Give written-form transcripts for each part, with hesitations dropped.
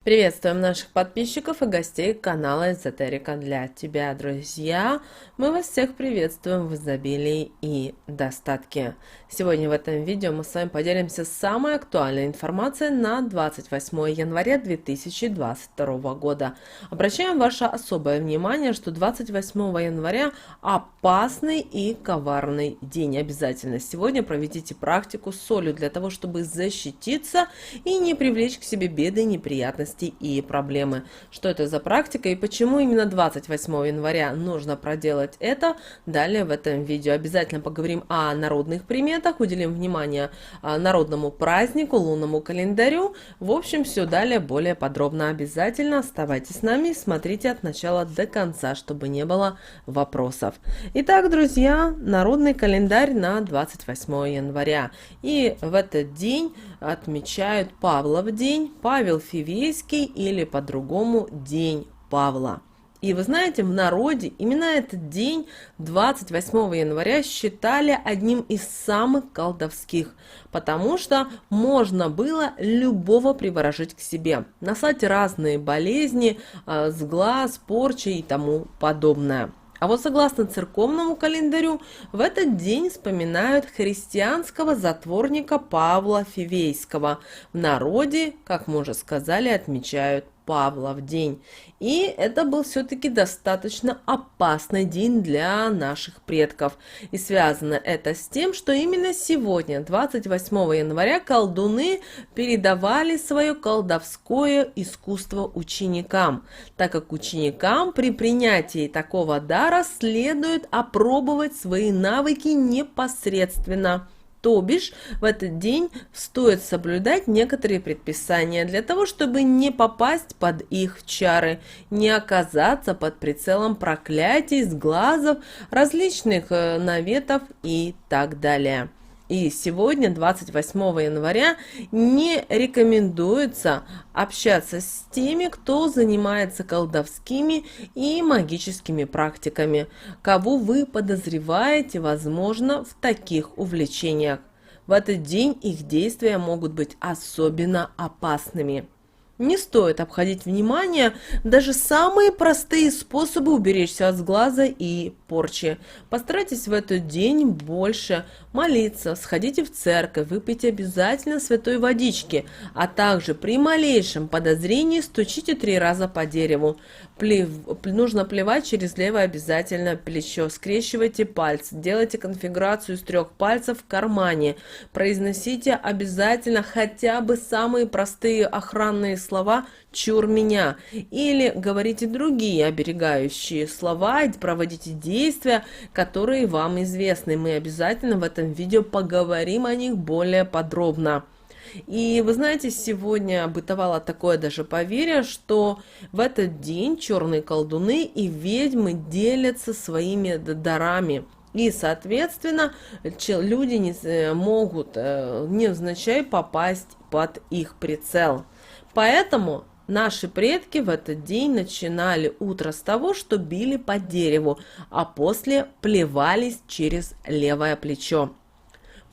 Приветствуем наших подписчиков и гостей канала Эзотерика для тебя, друзья! Мы вас всех приветствуем в изобилии и достатке. Сегодня в этом видео мы с вами поделимся самой актуальной информацией на 28 января 2022 года. Обращаем ваше особое внимание, что 28 января опасный и коварный день. Обязательно сегодня проведите практику с солью для того, чтобы защититься и не привлечь к себе беды и неприятности и проблемы. Что это за практика и почему именно 28 января нужно проделать это, далее в этом видео. Обязательно поговорим о народных приметах, уделим внимание народному празднику, лунному календарю. В общем, все далее более подробно. Обязательно оставайтесь с нами и смотрите от начала до конца, чтобы не было вопросов. Итак, друзья, народный календарь на 28 января. И в этот день отмечают Павлов день, Павел Фивейский или по-другому День Павла. И вы знаете, в народе именно этот день, 28 января, считали одним из самых колдовских, потому что можно было любого приворожить к себе, наслать разные болезни, сглаз, порчи и тому подобное. А вот согласно церковному календарю, в этот день вспоминают христианского затворника Павла Фивейского. В народе, как мы уже сказали, отмечают Павлов день. И это был все-таки достаточно опасный день для наших предков. И связано это с тем, что именно сегодня, 28 января, колдуны передавали свое колдовское искусство ученикам, так как ученикам при принятии такого дара следует опробовать свои навыки непосредственно. То бишь, в этот день стоит соблюдать некоторые предписания для того, чтобы не попасть под их чары, не оказаться под прицелом проклятий, сглазов, различных наветов и так далее. И сегодня, 28 января, не рекомендуется общаться с теми, кто занимается колдовскими и магическими практиками, кого вы подозреваете, возможно, в таких увлечениях. В этот день их действия могут быть особенно опасными. Не стоит обходить внимание даже самые простые способы уберечься от сглаза и порчи. Постарайтесь в этот день больше молиться, сходите в церковь, выпейте обязательно святой водички, а также при малейшем подозрении стучите 3 раза по дереву. Нужно плевать через левое обязательно плечо, скрещивайте пальцы, делайте конфигурацию из 3 пальцев в кармане, произносите обязательно хотя бы самые простые охранные слова «чур меня» или говорите другие оберегающие слова и проводите действия, которые вам известны. Мы обязательно в этом видео поговорим о них более подробно. И вы знаете, сегодня бытовало такое даже поверье, что в этот день черные колдуны и ведьмы делятся своими дарами. И, соответственно, люди не могут невзначай попасть под их прицел. Поэтому наши предки в этот день начинали утро с того, что били по дереву, а после плевались через левое плечо.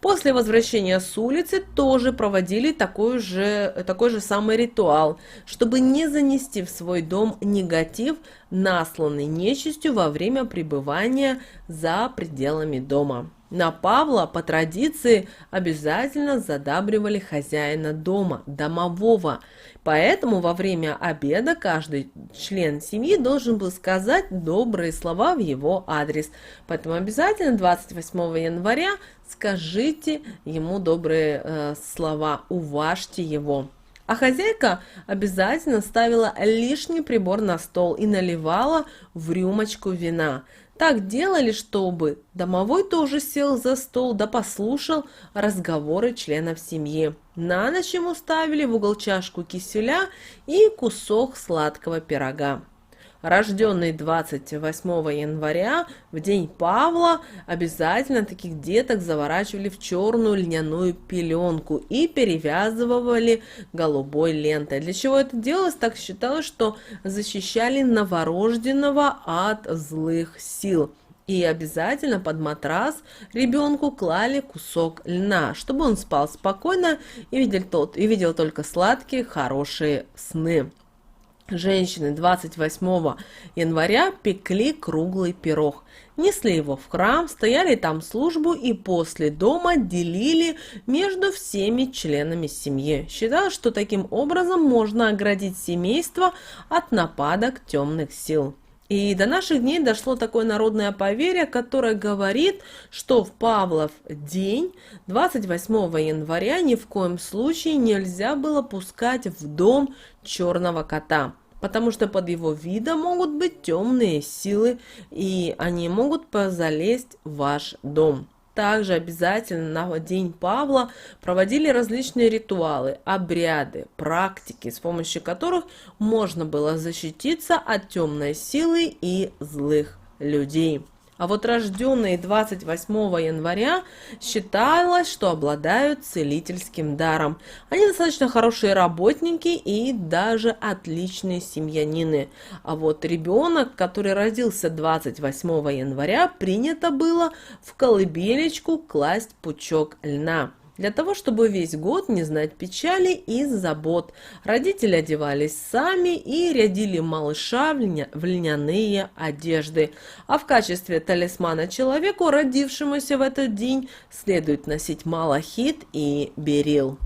После возвращения с улицы тоже проводили такой же самый ритуал, чтобы не занести в свой дом негатив, насланный нечистью во время пребывания за пределами дома. На Павла по традиции обязательно задабривали хозяина дома, домового. Поэтому во время обеда каждый член семьи должен был сказать добрые слова в его адрес. Поэтому обязательно 28 января скажите ему добрые слова, уважьте его. А хозяйка обязательно ставила лишний прибор на стол и наливала в рюмочку вина. Так делали, чтобы домовой тоже сел за стол да послушал разговоры членов семьи. На ночь ему ставили в угол чашку киселя и кусок сладкого пирога. Рожденный 28 января, в день Павла, обязательно таких деток заворачивали в черную льняную пеленку и перевязывали голубой лентой. Для чего это делалось? Так считалось, что защищали новорожденного от злых сил. И обязательно под матрас ребенку клали кусок льна, чтобы он спал спокойно и видел только сладкие, хорошие сны. Женщины 28 января пекли круглый пирог, несли его в храм, стояли там службу и после дома делили между всеми членами семьи. Считалось, что таким образом можно оградить семейство от нападок темных сил. И до наших дней дошло такое народное поверье, которое говорит, что в Павлов день, 28 января, ни в коем случае нельзя было пускать в дом черного кота, потому что под его видом могут быть темные силы, и они могут залезть в ваш дом. Также обязательно на День Павла проводили различные ритуалы, обряды, практики, с помощью которых можно было защититься от темной силы и злых людей. А вот рожденные 28 января считалось, что обладают целительским даром. Они достаточно хорошие работники и даже отличные семьянины. А вот ребенок, который родился 28 января, принято было в колыбелечку класть пучок льна. Для того, чтобы весь год не знать печали и забот. Родители одевались сами и рядили малыша в льняные одежды. А в качестве талисмана человеку, родившемуся в этот день, следует носить малахит и берил.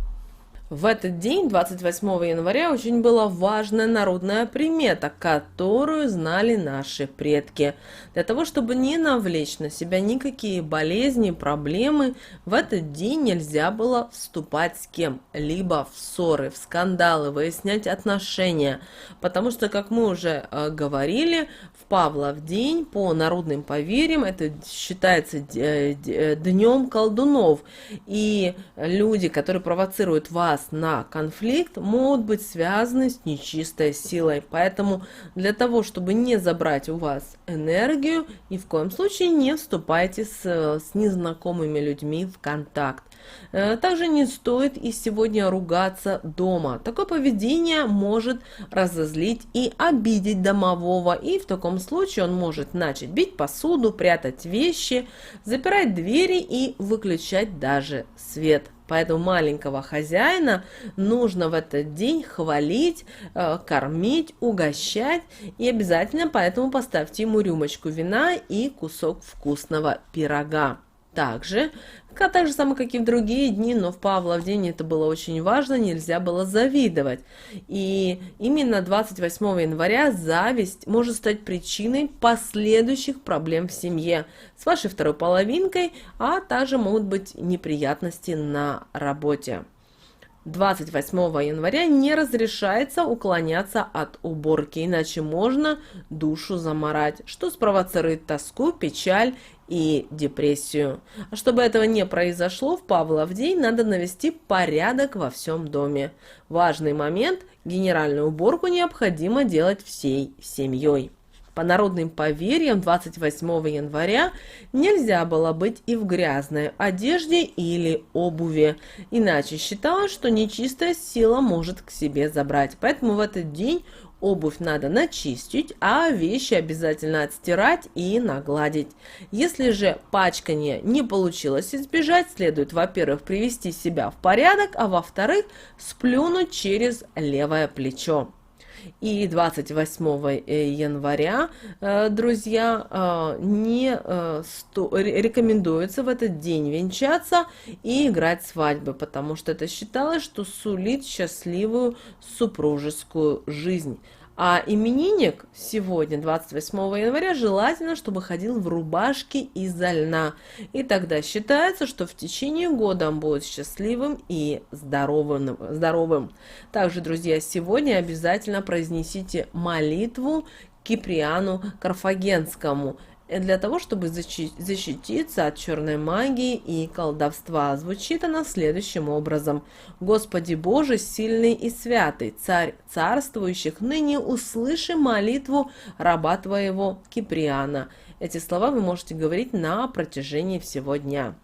В этот день, 28 января, очень была важная народная примета, которую знали наши предки. Для того, чтобы не навлечь на себя никакие болезни, проблемы, в этот день нельзя было вступать с кем-либо в ссоры, в скандалы, выяснять отношения. Потому что, как мы уже говорили, в Павлов день по народным поверьям это считается днем колдунов. И люди, которые провоцируют вас на конфликт, могут быть связаны с нечистой силой. Поэтому для того, чтобы не забрать у вас энергию, ни в коем случае не вступайте с незнакомыми людьми в контакт. Также не стоит и сегодня ругаться дома. Такое поведение может разозлить и обидеть домового, и в таком случае он может начать бить посуду, прятать вещи, запирать двери и выключать даже свет. Поэтому маленького хозяина нужно в этот день хвалить, кормить, угощать. И обязательно поэтому поставьте ему рюмочку вина и кусок вкусного пирога. Также, так же самое, как и в другие дни, но в Павлов день это было очень важно, нельзя было завидовать. И именно 28 января зависть может стать причиной последующих проблем в семье с вашей второй половинкой, а также могут быть неприятности на работе. 28 января не разрешается уклоняться от уборки, иначе можно душу заморать, что спровоцирует тоску, печаль и депрессию. А чтобы этого не произошло, в Павлов день надо навести порядок во всем доме. Важный момент – генеральную уборку необходимо делать всей семьей. По народным поверьям, 28 января нельзя было быть и в грязной одежде или обуви, иначе считалось, что нечистая сила может к себе забрать. Поэтому в этот день обувь надо начистить, а вещи обязательно отстирать и нагладить. Если же пачкания не получилось избежать, следует, во-первых, привести себя в порядок, а во-вторых, сплюнуть через левое плечо. И 28 января, друзья, рекомендуется в этот день венчаться и играть свадьбы, потому что это считалось, что сулит счастливую супружескую жизнь. А именинник сегодня, 28 января, желательно, чтобы ходил в рубашке из-за льна. И тогда считается, что в течение года он будет счастливым и здоровым. Также, друзья, сегодня обязательно произнесите молитву Киприану Карфагенскому, для того, чтобы защититься от черной магии и колдовства. Звучит она следующим образом. «Господи Боже, сильный и святый, Царь царствующих, ныне услыши молитву раба Твоего Киприана». Эти слова вы можете говорить на протяжении всего дня.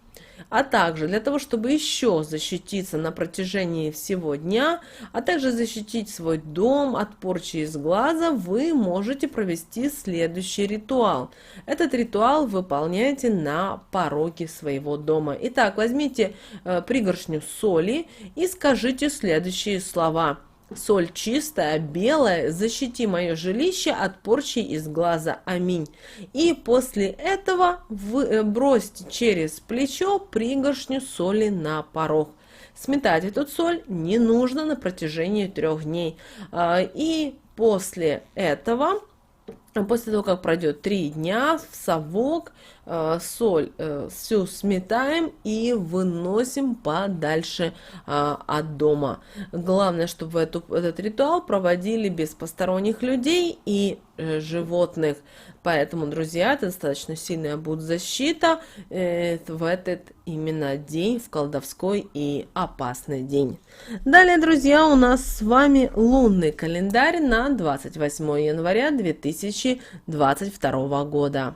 А также для того, чтобы еще защититься на протяжении всего дня, а также защитить свой дом от порчи из глаза, вы можете провести следующий ритуал. Этот ритуал выполняйте на пороге своего дома. Итак, возьмите пригоршню соли и скажите следующие слова. Соль чистая, белая, защити мое жилище от порчи из глаза. Аминь. И после этого вы бросьте через плечо пригоршню соли на порог. Сметать эту соль не нужно на протяжении 3 дней. И после этого, после того, как пройдет 3 дня, в совок соль всю сметаем и выносим подальше от дома. Главное, чтобы вы этот ритуал проводили без посторонних людей и животных. Поэтому, друзья, это достаточно сильная будет защита в этот именно день, в колдовской и опасный день. Далее, друзья, у нас с вами лунный календарь на 28 января 2022 года.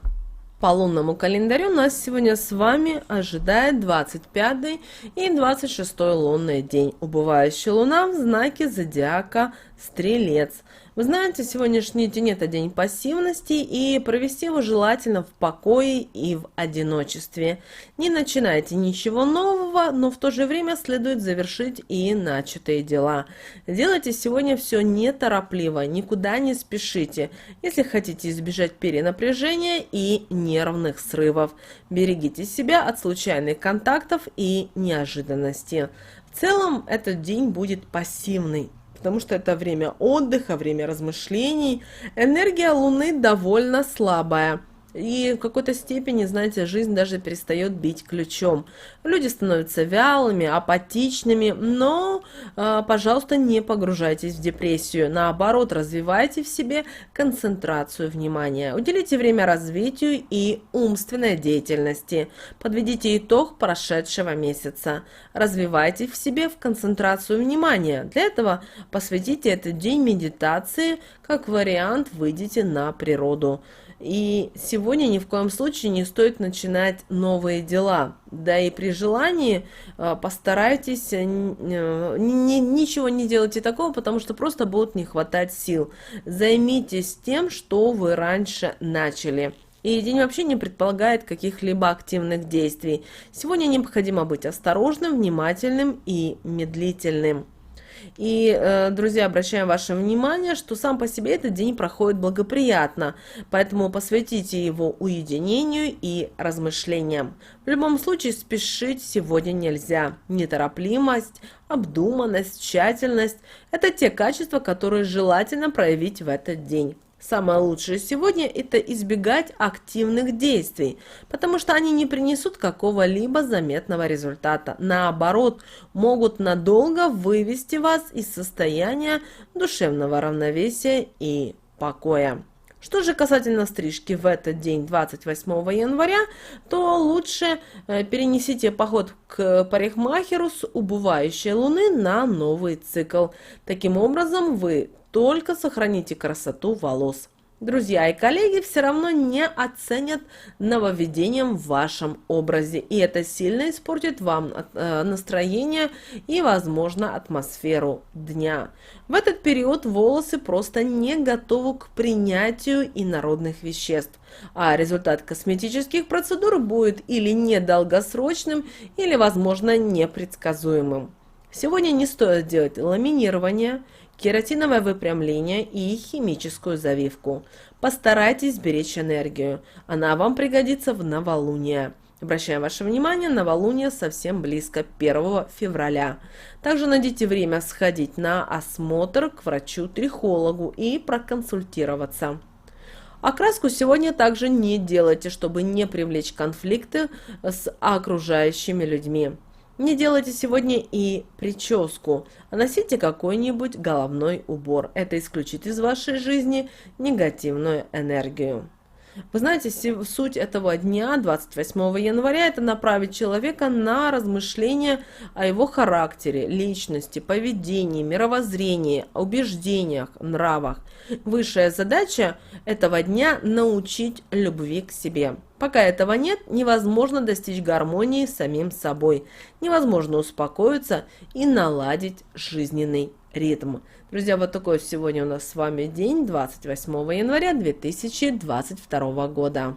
По лунному календарю нас сегодня с вами ожидает 25 и 26 лунный день. Убывающая луна в знаке зодиака Стрелец. Вы знаете, сегодняшний день это день пассивности, и провести его желательно в покое и в одиночестве. Не начинайте ничего нового, но в то же время следует завершить и начатые дела. Делайте сегодня все неторопливо, никуда не спешите, если хотите избежать перенапряжения и нервных срывов. Берегите себя от случайных контактов и неожиданности. В целом этот день будет пассивный, потому что это время отдыха, время размышлений. Энергия Луны довольно слабая. И в какой-то степени, знаете, жизнь даже перестает бить ключом. Люди становятся вялыми, апатичными, но, пожалуйста, не погружайтесь в депрессию. Наоборот, развивайте в себе концентрацию внимания. Уделите время развитию и умственной деятельности. Подведите итог прошедшего месяца. Развивайте в себе концентрацию внимания. Для этого посвятите этот день медитации. Как вариант, выйдите на природу. И сегодня ни в коем случае не стоит начинать новые дела. Да и при желании постарайтесь ничего не делайте такого, потому что просто будет не хватать сил. Займитесь тем, что вы раньше начали. И день вообще не предполагает каких-либо активных действий. Сегодня необходимо быть осторожным, внимательным и медлительным. И, друзья, обращаем ваше внимание, что сам по себе этот день проходит благоприятно, поэтому посвятите его уединению и размышлениям. В любом случае спешить сегодня нельзя. Неторопливость, обдуманность, тщательность – это те качества, которые желательно проявить в этот день. Самое лучшее сегодня – это избегать активных действий, потому что они не принесут какого-либо заметного результата. Наоборот, могут надолго вывести вас из состояния душевного равновесия и покоя. Что же касательно стрижки в этот день, 28 января, то лучше перенесите поход к парикмахеру с убывающей луны на новый цикл. Таким образом, вы только сохраните красоту волос. Друзья и коллеги все равно не оценят нововведением в вашем образе, и это сильно испортит вам настроение и, возможно, атмосферу дня. В этот период волосы просто не готовы к принятию инородных веществ, а результат косметических процедур будет или недолгосрочным, или, возможно, непредсказуемым. Сегодня не стоит делать ламинирование, кератиновое выпрямление и химическую завивку. Постарайтесь беречь энергию. Она вам пригодится в новолуние. Обращаем ваше внимание, новолуние совсем близко, 1 февраля. Также найдите время сходить на осмотр к врачу-трихологу и проконсультироваться. Окраску сегодня также не делайте, чтобы не привлечь конфликты с окружающими людьми. Не делайте сегодня и прическу, а носите какой-нибудь головной убор. Это исключит из вашей жизни негативную энергию. Вы знаете, суть этого дня, 28 января, это направить человека на размышления о его характере, личности, поведении, мировоззрении, убеждениях, нравах. Высшая задача этого дня – научить любви к себе. Пока этого нет, невозможно достичь гармонии с самим собой, невозможно успокоиться и наладить жизненный ритм. Друзья, вот такой сегодня у нас с вами день, 28 января 2022 года.